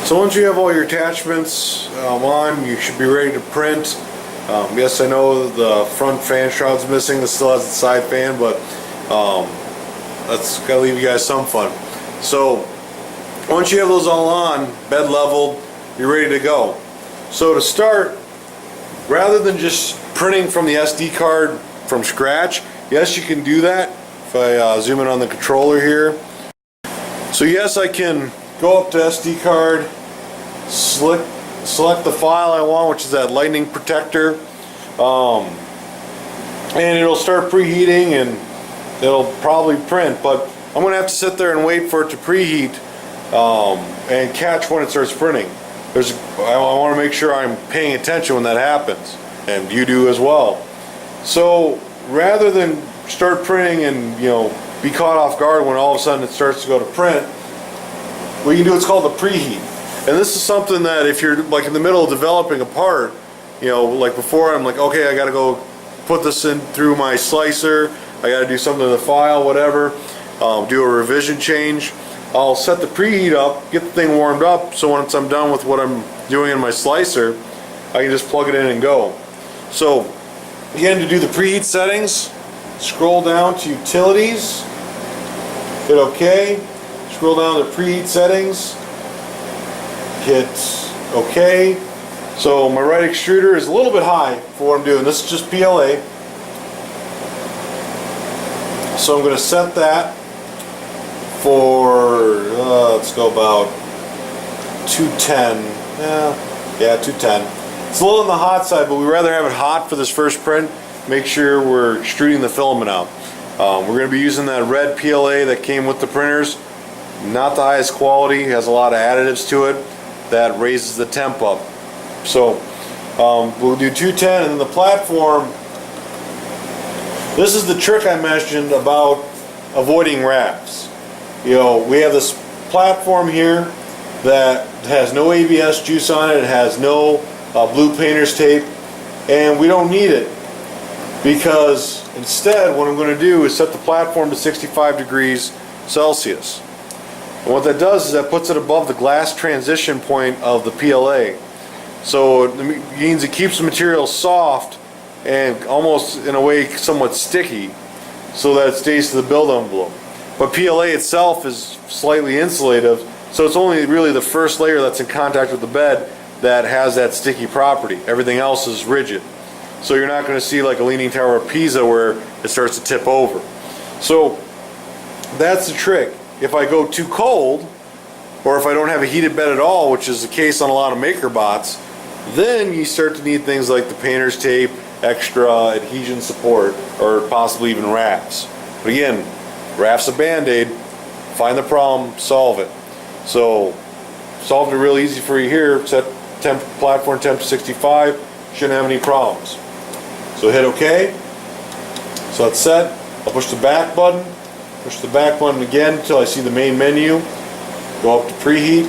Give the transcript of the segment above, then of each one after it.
So once you have all your attachments on, you should be ready to print. Yes, I know the front fan shroud's missing. This still has the side fan, but that's gotta leave you guys some fun. So once you have those all on, bed leveled, you're ready to go. So to start, rather than just printing from the SD card from scratch, yes, you can do that. If I zoom in on the controller here. So yes, I can go up to SD card, select the file I want, which is that lightning protector, and it'll start preheating and it'll probably print, but I'm going to have to sit there and wait for it to preheat and catch when it starts printing. I want to make sure I'm paying attention when that happens, and you do as well. So rather than start printing and be caught off guard when all of a sudden it starts to go to print, what you can do, it's called the preheat. And this is something that if you're like in the middle of developing a part, like before, I'm like, okay, I got to go put this in through my slicer, I got to do something to the file, whatever, do a revision change. I'll set the preheat up, get the thing warmed up, so once I'm done with what I'm doing in my slicer, I can just plug it in and go. So again, to do the preheat settings, scroll down to utilities, hit OK, scroll down to preheat settings, hit OK. So my right extruder is a little bit high for what I'm doing. This is just PLA. So I'm going to set that for, let's go about 210. Yeah, 210. It's a little on the hot side, but we'd rather have it hot for this first print. Make sure we're extruding the filament out. We're going to be using that red PLA that came with the printers. Not the highest quality, it has a lot of additives to it that raises the temp up. So we'll do 210, and then the platform, this is the trick I mentioned about avoiding wraps. We have this platform here that has no ABS juice on it, it has no blue painter's tape, and we don't need it, because instead what I'm going to do is set the platform to 65 degrees Celsius. And what that does is that puts it above the glass transition point of the PLA. So it means it keeps the material soft and almost in a way somewhat sticky, so that it stays to the build envelope. But PLA itself is slightly insulative, so it's only really the first layer that's in contact with the bed that has that sticky property. Everything else is rigid. So you're not going to see like a Leaning Tower of Pisa where it starts to tip over. So that's the trick. If I go too cold, or if I don't have a heated bed at all, which is the case on a lot of maker bots, then you start to need things like the painter's tape, extra adhesion support, or possibly even wraps. But again, wraps a band-aid, find the problem, solve it. So solved it real easy for you here. Set platform temp to 65, shouldn't have any problems. So hit OK. So that's set. I'll push the back button. Push the back button again until I see the main menu. Go up to preheat.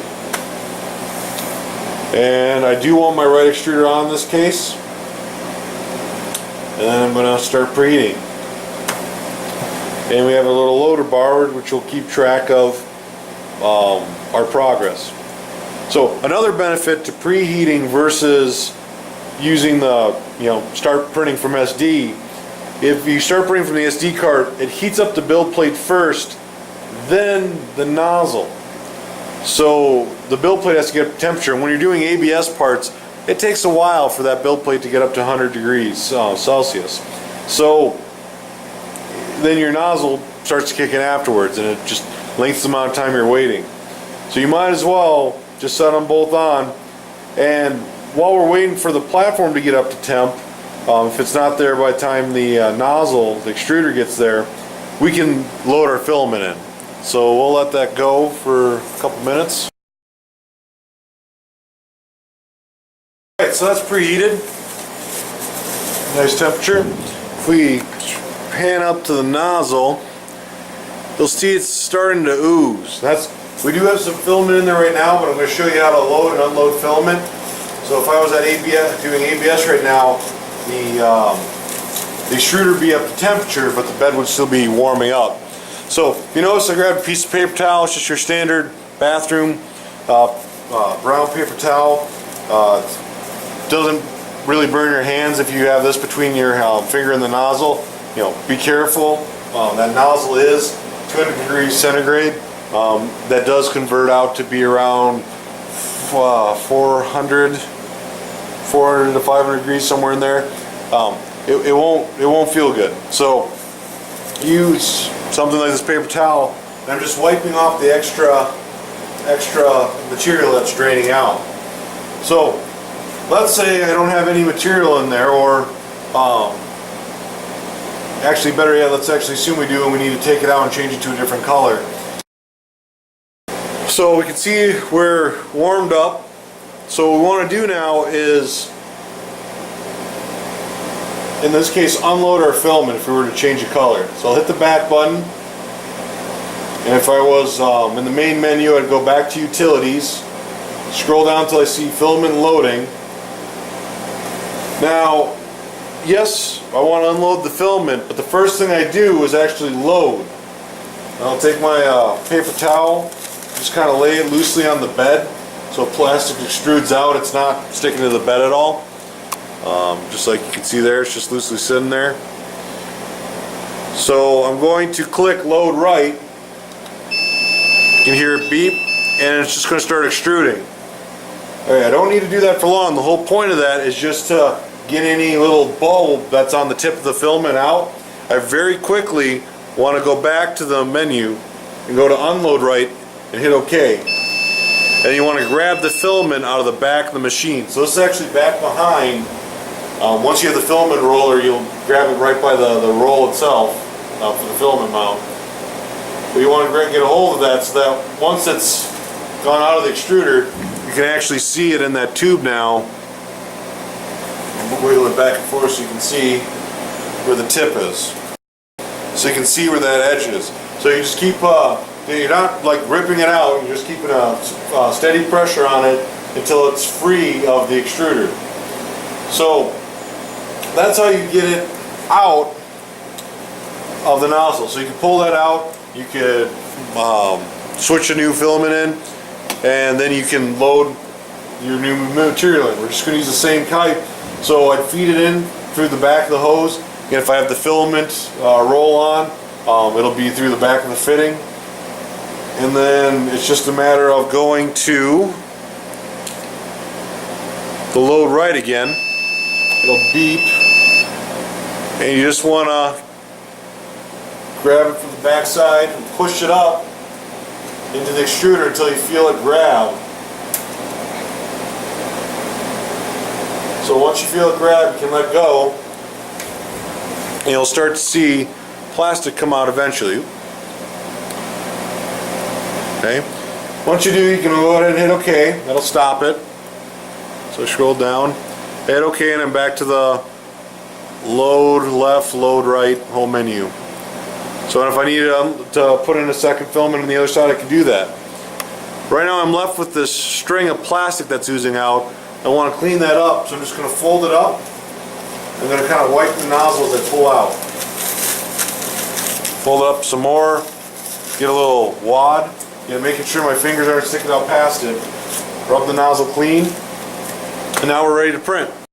And I do want my right extruder on in this case. And then I'm going to start preheating. And we have a little loader bar which will keep track of our progress. So another benefit to preheating versus using the, start printing from SD, if you start printing from the SD card, it heats up the build plate first, then the nozzle. So the build plate has to get up to temperature. And when you're doing ABS parts, it takes a while for that build plate to get up to 100 degrees Celsius. So then your nozzle starts kicking afterwards, and it just lengthens the amount of time you're waiting. So you might as well just set them both on, and while we're waiting for the platform to get up to temp, if it's not there by the time the nozzle, the extruder gets there, we can load our filament in. So we'll let that go for a couple minutes. Alright, so that's preheated. Nice temperature. If we pan up to the nozzle, you'll see it's starting to ooze. We do have some filament in there right now, but I'm going to show you how to load and unload filament. So if I was at doing ABS right now, the extruder would be up to temperature, but the bed would still be warming up. So if you notice, I grabbed a piece of paper towel. It's just your standard bathroom brown paper towel. Doesn't really burn your hands if you have this between your finger and the nozzle. You know, be careful. That nozzle is 200 degrees centigrade. That does convert out to be around 400 to 500 degrees, somewhere in there. It won't feel good. So use something like this paper towel, and I'm just wiping off the extra material that's draining out. So let's say I don't have any material in there, or actually better yet, let's actually assume we do and we need to take it out and change it to a different color. So we can see we're warmed up. So what we want to do now is, in this case, unload our filament if we were to change the color. So I'll hit the back button, and if I was in the main menu, I'd go back to Utilities, scroll down until I see Filament Loading. Now, yes, I want to unload the filament, but the first thing I do is actually load. I'll take my paper towel, just kind of lay it loosely on the bed so plastic extrudes out. It's not sticking to the bed at all. Just like you can see there, it's just loosely sitting there. So I'm going to click load right. You can hear it beep, and it's just going to start extruding. Okay, I don't need to do that for long. The whole point of that is just to get any little bulb that's on the tip of the filament out. I very quickly want to go back to the menu and go to unload right and hit OK. And you want to grab the filament out of the back of the machine. So this is actually back behind. Once you have the filament roller, you'll grab it right by the roll itself for the filament mount. But you want to get a hold of that so that once it's gone out of the extruder, you can actually see it in that tube now. Wiggle it back and forth so you can see where the tip is. So you can see where that edge is. So you just keep, you're not like ripping it out, you're just keeping a steady pressure on it until it's free of the extruder. So that's how you get it out of the nozzle. So you can pull that out, you could switch a new filament in, and then you can load your new material in. We're just going to use the same type. So I'd feed it in through the back of the hose, and if I have the filament roll on, it'll be through the back of the fitting. And then it's just a matter of going to the load right again. It'll beep, and you just want to grab it from the back side and push it up into the extruder until you feel it grab. So once you feel it grab, you can let go, and you'll start to see plastic come out eventually. Okay. Once you do, you can go ahead and hit OK. That'll stop it. So scroll down, hit OK, and I'm back to the load left, load right, whole menu. So if I needed to put in a second filament on the other side, I can do that. Right now I'm left with this string of plastic that's oozing out. I want to clean that up, so I'm just going to fold it up. I'm going to kind of wipe the nozzle as I pull out. Fold it up some more, get a little wad, making sure my fingers aren't sticking out past it. Rub the nozzle clean, and now we're ready to print.